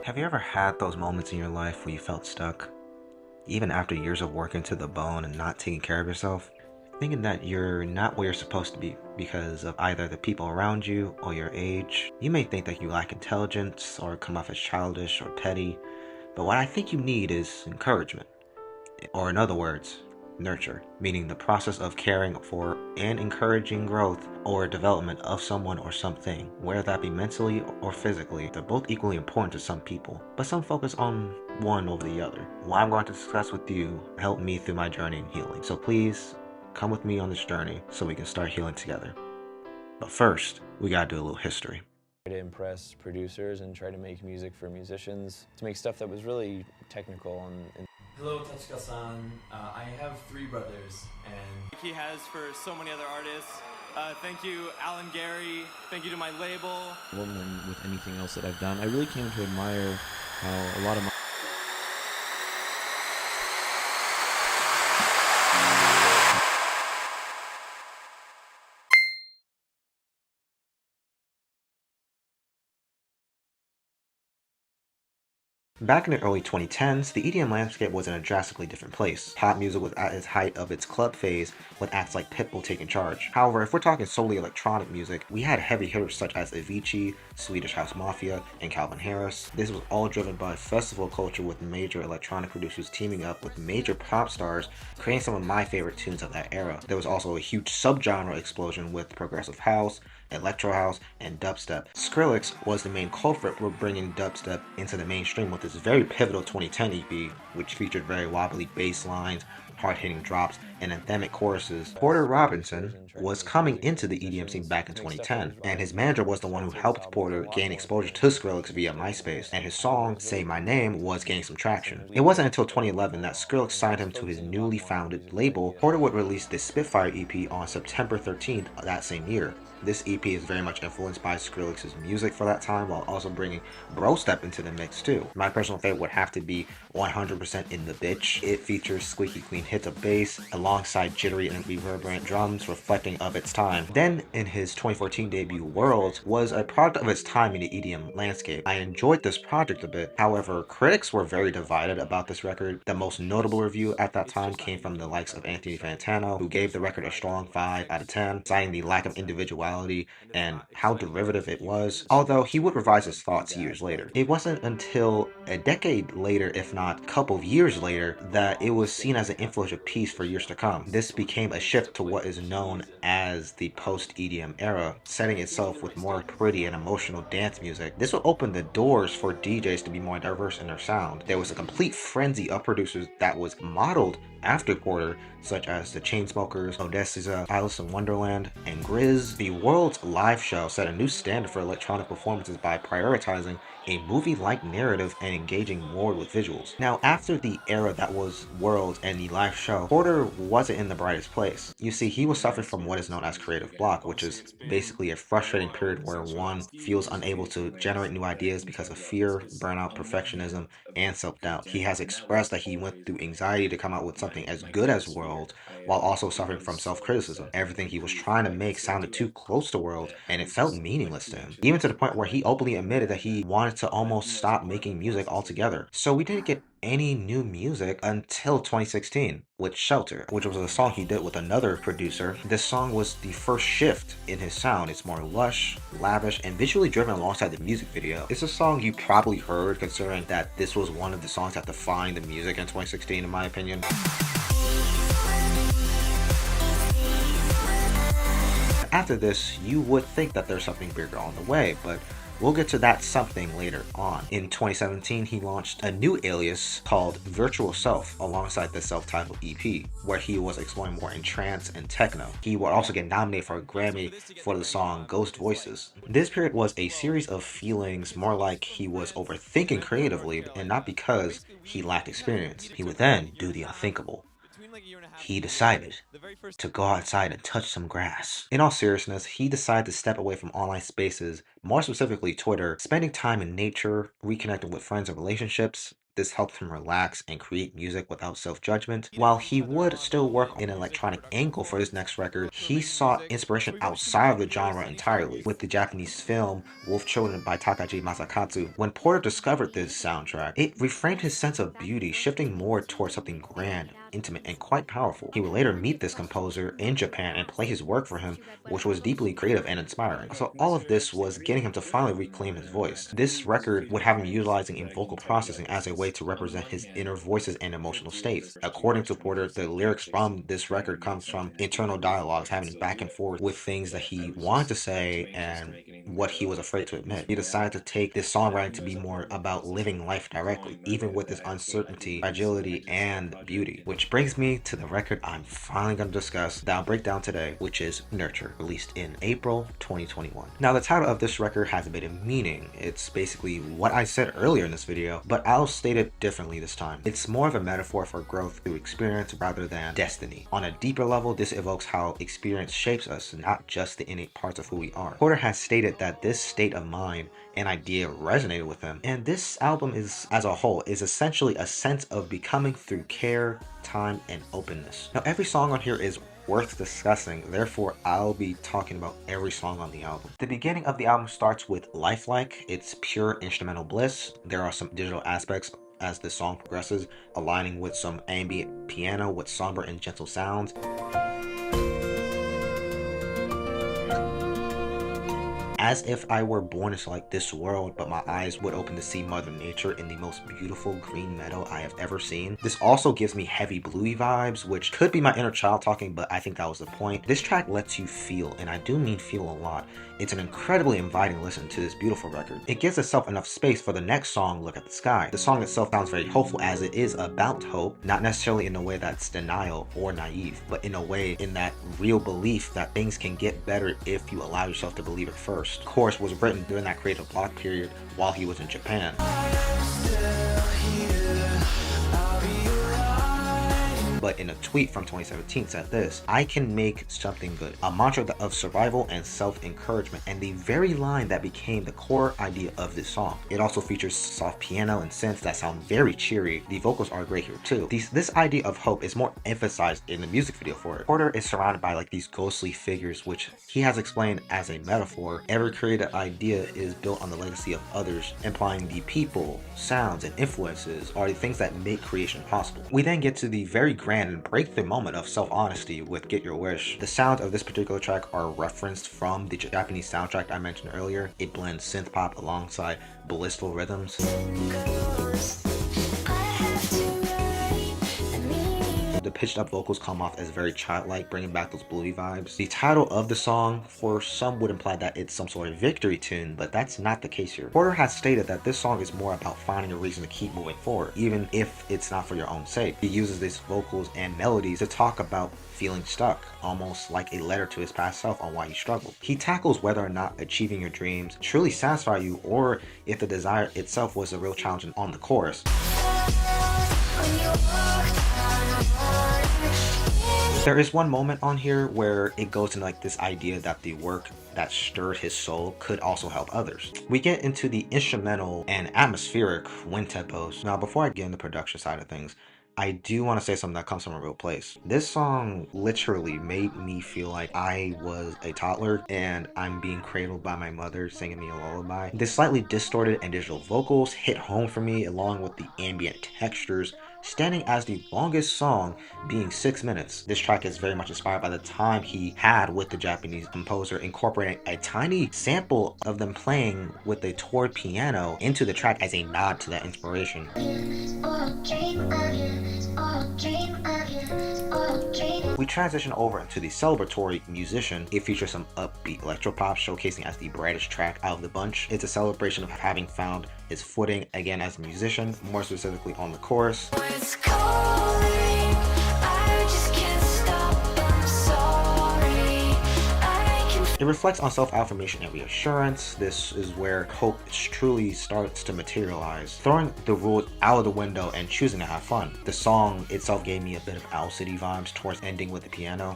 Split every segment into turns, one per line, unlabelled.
Have you ever had those moments in your life where you felt stuck, even after years of working to the bone and not taking care of yourself? Thinking that you're not where you're supposed to be because of either the people around you or your age. You may think that you lack intelligence or come off as childish or petty, but what I think you need is encouragement. Or in other words, nurture, meaning the process of caring for and encouraging growth or development of someone or something, whether that be mentally or physically. They're both equally important to some people, but some focus on one over the other. What I'm going to discuss with you helped me through my journey in healing. So please come with me on this journey so we can start healing together. But first, we gotta do a little history.
To impress producers and try to make music for musicians, to make stuff that was really technical and
Hello, Tetsuka-san. I have three brothers, and
he has for so many other artists. Thank you, Alan Gary. Thank you to my label.
More than with anything else that I've done, I really came to admire how a lot of my
Back in the early 2010s, the EDM landscape was in a drastically different place. Pop music was at its height of its club phase, with acts like Pitbull taking charge. However, if we're talking solely electronic music, we had heavy hitters such as Avicii, Swedish House Mafia, and Calvin Harris. This was all driven by festival culture, with major electronic producers teaming up with major pop stars, creating some of my favorite tunes of that era. There was also a huge subgenre explosion with progressive house, electro house, and dubstep. Skrillex was the main culprit for bringing dubstep into the mainstream with his very pivotal 2010 EP, which featured very wobbly bass lines, hard-hitting drops, and anthemic choruses. Porter Robinson was coming into the EDM scene back in 2010, and his manager was the one who helped Porter gain exposure to Skrillex via MySpace, and his song, Say My Name, was gaining some traction. It wasn't until 2011 that Skrillex signed him to his newly founded label. Porter would release the Spitfire EP on September 13th that same year. This EP is very much influenced by Skrillex's music for that time, while also bringing bro step into the mix too. My personal favorite would have to be 100% In the Bitch. It features squeaky clean hits of bass alongside jittery and reverberant drums reflecting of its time. Then in his 2014 debut, Worlds was a product of its time in the EDM landscape. I enjoyed this project a bit, however critics were very divided about this record. The most notable review at that time came from the likes of Anthony Fantano, who gave the record a strong 5 out of 10, citing the lack of individuality and how derivative it was, although he would revise his thoughts years later. It wasn't until a decade later, if not a couple of years later, that it was seen as an influential piece for years to come. This became a shift to what is known as the post-EDM era, setting itself with more pretty and emotional dance music. This would open the doors for DJs to be more diverse in their sound. There was a complete frenzy of producers that was modeled after Porter, such as the Chainsmokers, Odessa, Alice in Wonderland, and Grizz. The World's live show set a new standard for electronic performances by prioritizing a movie-like narrative and engaging more with visuals. Now, after the era that was Worlds and the live show, Porter wasn't in the brightest place. You see, he was suffering from what is known as creative block, which is basically a frustrating period where one feels unable to generate new ideas because of fear, burnout, perfectionism, and self-doubt. He has expressed that he went through anxiety to come out with something as good as World, while also suffering from self-criticism. Everything he was trying to make sounded too close to World, and it felt meaningless to him, even to the point where he openly admitted that he wanted to almost stop making music altogether. So we didn't get any new music until 2016 with Shelter, which was a song he did with another producer. This song was the first shift in his sound. It's more lush, lavish, and visually driven alongside the music video. It's a song you probably heard, considering that this was one of the songs that defined the music in 2016 in my opinion. After this, you would think that there's something bigger on the way, but we'll get to that something later on. In 2017, he launched a new alias called Virtual Self alongside the self-titled EP, where he was exploring more in trance and techno. He would also get nominated for a Grammy for the song Ghost Voices. This period was a series of feelings, more like he was overthinking creatively and not because he lacked experience. He would then do the unthinkable. He decided to go outside and touch some grass. In all seriousness, he decided to step away from online spaces, more specifically Twitter, spending time in nature, reconnecting with friends and relationships, This helped him relax and create music without self-judgment. While he would still work in an electronic angle for his next record, he sought inspiration outside of the genre entirely, with the Japanese film Wolf Children by Takaji Masakatsu. When Porter discovered this soundtrack, it reframed his sense of beauty, shifting more towards something grand, intimate, and quite powerful. He would later meet this composer in Japan and play his work for him, which was deeply creative and inspiring. So all of this was getting him to finally reclaim his voice. This record would have him utilizing in vocal processing as a way to represent his inner voices and emotional states. According to Porter, the lyrics from this record comes from internal dialogues, having back and forth with things that he wanted to say and what he was afraid to admit. He decided to take this songwriting to be more about living life directly, even with its uncertainty, fragility, and beauty. Which brings me to the record I'm finally going to discuss, that I'll break down today, which is Nurture, released in April 2021. Now, the title of this record has a bit of meaning. It's basically what I said earlier in this video, but I'll state it differently this time. It's more of a metaphor for growth through experience rather than destiny. On a deeper level, this evokes how experience shapes us, not just the innate parts of who we are. Porter has stated that this state of mind and idea resonated with him, and this album is, as a whole, is essentially a sense of becoming through care, time, and openness. Now, every song on here is worth discussing, therefore I'll be talking about every song on the album. The beginning of the album starts with Lifelike. It's pure instrumental bliss. There are some digital aspects as the song progresses, aligning with some ambient piano with somber and gentle sounds. As if I were born into like this world, but my eyes would open to see Mother Nature in the most beautiful green meadow I have ever seen. This also gives me heavy bluey vibes, which could be my inner child talking, but I think that was the point. This track lets you feel, and I do mean feel a lot. It's an incredibly inviting listen to this beautiful record. It gives itself enough space for the next song, Look at the Sky. The song itself sounds very hopeful, as it is about hope, not necessarily in a way that's denial or naive, but in a way in that real belief that things can get better if you allow yourself to believe it first. Of course, was written during that creative block period while he was in Japan. But in a tweet from 2017 said this: "I can make something good," a mantra of survival and self-encouragement, and the very line that became the core idea of this song. It also features soft piano and synths that sound very cheery. The vocals are great here too. This idea of hope is more emphasized in the music video for it. Porter is surrounded by like these ghostly figures, which he has explained as a metaphor. Every creative idea is built on the legacy of others, implying the people, sounds, and influences are the things that make creation possible. We then get to the very grand and breakthrough moment of self-honesty with Get Your Wish. The sounds of this particular track are referenced from the Japanese soundtrack I mentioned earlier. It blends synth pop alongside blissful rhythms. The pitched up vocals come off as very childlike, bringing back those bluey vibes. The title of the song, for some, would imply that it's some sort of victory tune, but that's not the case here. Porter has stated that this song is more about finding a reason to keep moving forward, even if it's not for your own sake. He uses these vocals and melodies to talk about feeling stuck, almost like a letter to his past self on why he struggled. He tackles whether or not achieving your dreams truly satisfy you, or if the desire itself was a real challenge on the chorus. There is one moment on here where it goes into like this idea that the work that stirred his soul could also help others. We get into the instrumental and atmospheric wind tempos. Now, before I get into the production side of things, I do want to say something that comes from a real place. This song literally made me feel like I was a toddler and I'm being cradled by my mother singing me a lullaby. The slightly distorted and digital vocals hit home for me, along with the ambient textures, standing as the longest song being 6 minutes. This track is very much inspired by the time he had with the Japanese composer, incorporating a tiny sample of them playing with a toy piano into the track as a nod to that inspiration. We transition over into the celebratory Musician. It features some upbeat electropop, showcasing as the brightest track out of the bunch. It's a celebration of having found his footing again as a musician, more specifically on the chorus. It reflects on self-affirmation and reassurance. This is where hope truly starts to materialize, throwing the rules out of the window and choosing to have fun. The song itself gave me a bit of Owl City vibes towards ending with the piano.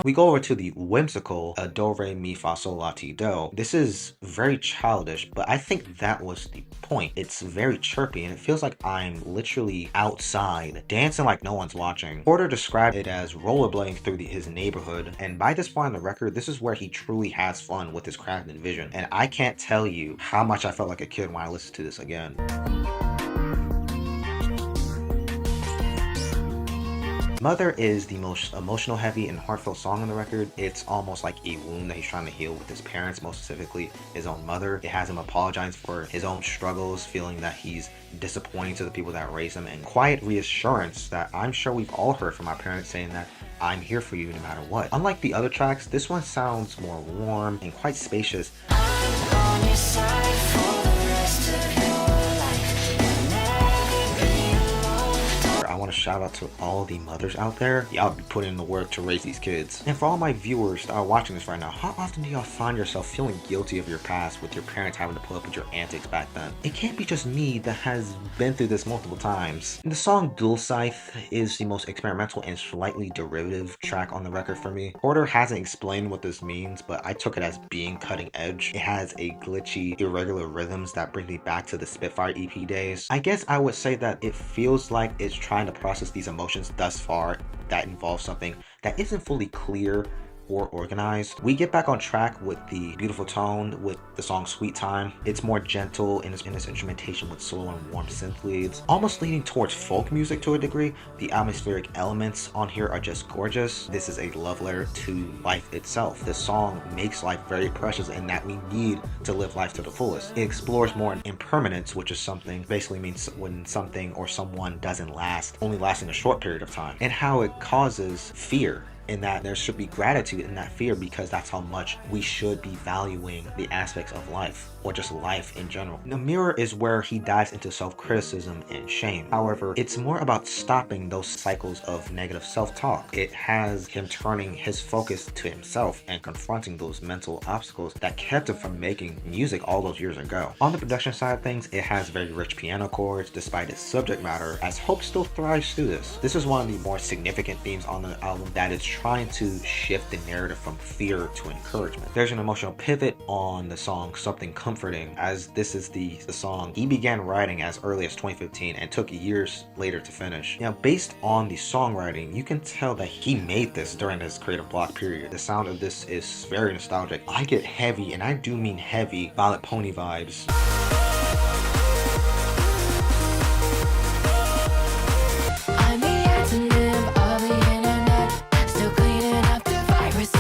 We go over to the whimsical Do Re Mi Fa Sol La Ti Do. This is very childish, but I think that was the point. It's very chirpy and it feels like I'm literally outside, dancing like no one's watching. Porter described it as rollerblading through his neighborhood, and by this point on the record, this is where he truly has fun with his craft and vision. And I can't tell you how much I felt like a kid when I listened to this again. Mother is the most emotional heavy and heartfelt song on the record. It's almost like a wound that he's trying to heal with his parents, most specifically his own mother. It has him apologize for his own struggles, feeling that he's disappointing to the people that raised him, and quiet reassurance that I'm sure we've all heard from our parents saying that I'm here for you no matter what. Unlike the other tracks, this one sounds more warm and quite spacious. I want to shout out to all the mothers out there. Y'all be putting in the work to raise these kids. And for all my viewers that are watching this right now, how often do y'all find yourself feeling guilty of your past with your parents having to put up with your antics back then? It can't be just me that has been through this multiple times. And the song Dual Scythe is the most experimental and slightly derivative track on the record for me. Porter hasn't explained what this means, but I took it as being cutting edge. It has a glitchy, irregular rhythms that bring me back to the Spitfire EP days. I guess I would say that it feels like it's trying to process these emotions thus far that involve something that isn't fully clear or organized. We get back on track with the beautiful tone with the song Sweet Time. It's more gentle in its instrumentation with slow and warm synth leads, almost leaning towards folk music to a degree. The atmospheric elements on here are just gorgeous. This is a love letter to life itself. This song makes life very precious and that we need to live life to the fullest. It explores more impermanence, which is something basically means when something or someone doesn't last, only lasting a short period of time, and how it causes fear, in that there should be gratitude in that fear because that's how much we should be valuing the aspects of life, or just life in general. The Mirror is where he dives into self-criticism and shame. However, it's more about stopping those cycles of negative self-talk. It has him turning his focus to himself and confronting those mental obstacles that kept him from making music all those years ago. On the production side of things, it has very rich piano chords despite its subject matter, as hope still thrives through this. This is one of the more significant themes on the album that is trying to shift the narrative from fear to encouragement. There's an emotional pivot on the song Something Comforting, as this is the song he began writing as early as 2015 and took years later to finish. Now, based on the songwriting, you can tell that he made this during his creative block period. The sound of this is very nostalgic. I get heavy, and I do mean heavy, Violet Pony vibes.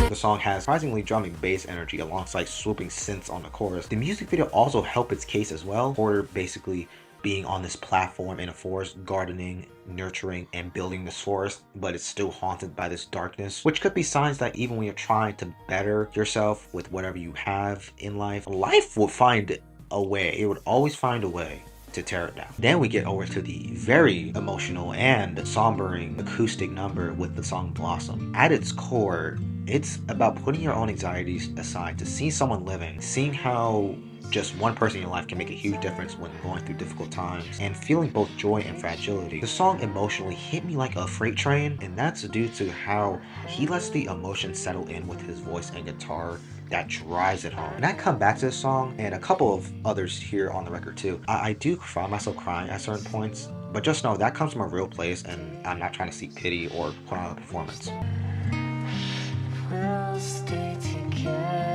The song has surprisingly drumming bass energy alongside swooping synths on the chorus. The music video also helped its case as well. Porter basically being on this platform in a forest, gardening, nurturing, and building this forest, but it's still haunted by this darkness, which could be signs that even when you're trying to better yourself with whatever you have in life, life will find a way. It would always find a way to tear it down. Then we get over to the very emotional and sombering acoustic number with the song Blossom. At its core, it's about putting your own anxieties aside to see someone living, seeing how just one person in your life can make a huge difference when going through difficult times, and feeling both joy and fragility. The song emotionally hit me like a freight train, and that's due to how he lets the emotion settle in with his voice and guitar that drives it home. And I come back to this song and a couple of others here on the record too. I do find myself crying at certain points, but just know that comes from a real place and I'm not trying to seek pity or put on a performance. We'll stay together.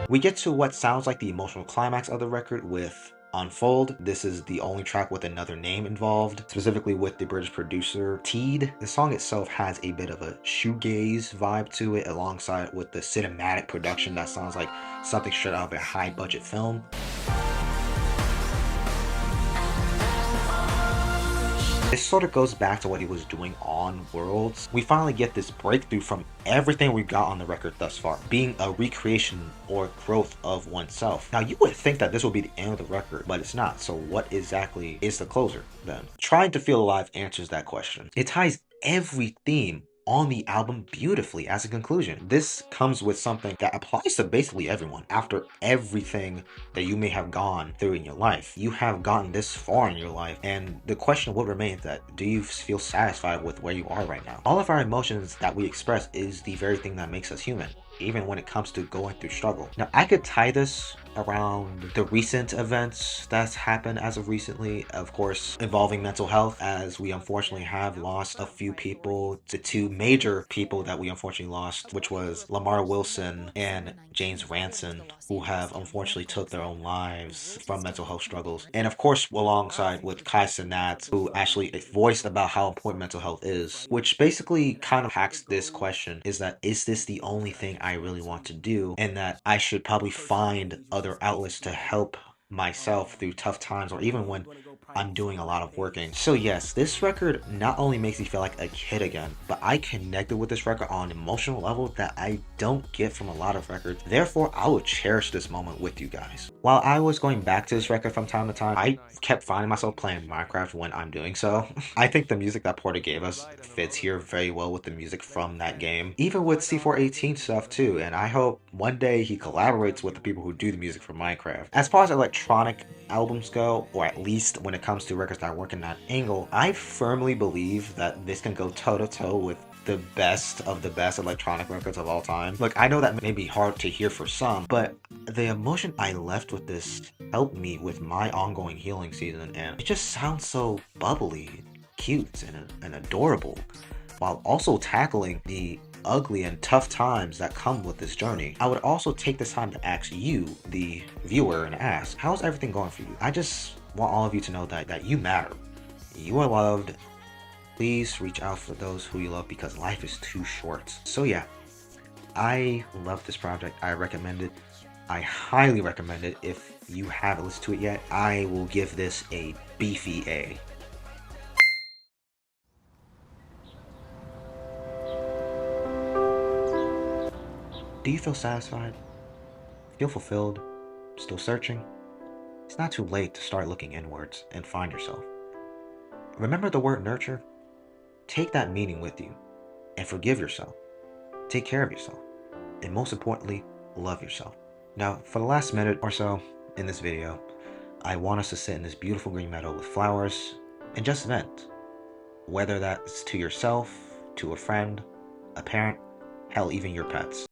We get to what sounds like the emotional climax of the record with Unfold. This is the only track with another name involved, specifically with the British producer Teed. The song itself has a bit of a shoegaze vibe to it, alongside with the cinematic production that sounds like something straight out of a high budget film. This sort of goes back to what he was doing on Worlds. We finally get this breakthrough from everything we got on the record thus far, being a recreation or growth of oneself. Now, you would think that this would be the end of the record, but it's not. So what exactly is the closer then? Trying to Feel Alive answers that question. It ties every theme on the album beautifully as a conclusion. This comes with something that applies to basically everyone. After everything that you may have gone through in your life, you have gotten this far in your life, and the question would remain that, do you feel satisfied with where you are right now? All of our emotions that we express is the very thing that makes us human, even when it comes to going through struggle. Now, I could tie this around the recent events that's happened as of recently, of course, involving mental health, as we unfortunately have lost a few people, the two major people that we unfortunately lost, which was Lamarr Wilson and James Ransone, who have unfortunately took their own lives from mental health struggles. And of course, alongside with Kai Cenat, who actually voiced about how important mental health is, which basically kind of hacks this question, is that, is this the only thing I really want to do? And that I should probably find other outlets to help myself through tough times, or even when I'm doing a lot of working. So yes, this record not only makes me feel like a kid again, but I connected with this record on an emotional level that I don't get from a lot of records. Therefore, I will cherish this moment with you guys. While I was going back to this record from time to time, I kept finding myself playing Minecraft when I'm doing so. I think the music that Porter gave us fits here very well with the music from that game, even with C418 stuff too, and I hope one day he collaborates with the people who do the music for Minecraft. As far as electronic albums go, or at least when it comes to records that work in that angle, I firmly believe that this can go toe-to-toe with the best of the best electronic records of all time. Look, I know that may be hard to hear for some, but the emotion I left with this helped me with my ongoing healing season, and it just sounds so bubbly, cute, and adorable, while also tackling the ugly and tough times that come with this journey. I would also take this time to ask you, the viewer, and ask, how's everything going for you? I just want all of you to know that you matter. You are loved. Please reach out for those who you love, because life is too short. So yeah, I love this project. I recommend it. I highly recommend it. If you haven't listened to it yet, I will give this a beefy A. Do you feel satisfied? Feel fulfilled? Still searching? It's not too late to start looking inwards and find yourself. Remember the word nurture? Take that meaning with you and forgive yourself. Take care of yourself. And most importantly, love yourself. Now, for the last minute or so in this video, I want us to sit in this beautiful green meadow with flowers and just vent. Whether that's to yourself, to a friend, a parent, hell, even your pets.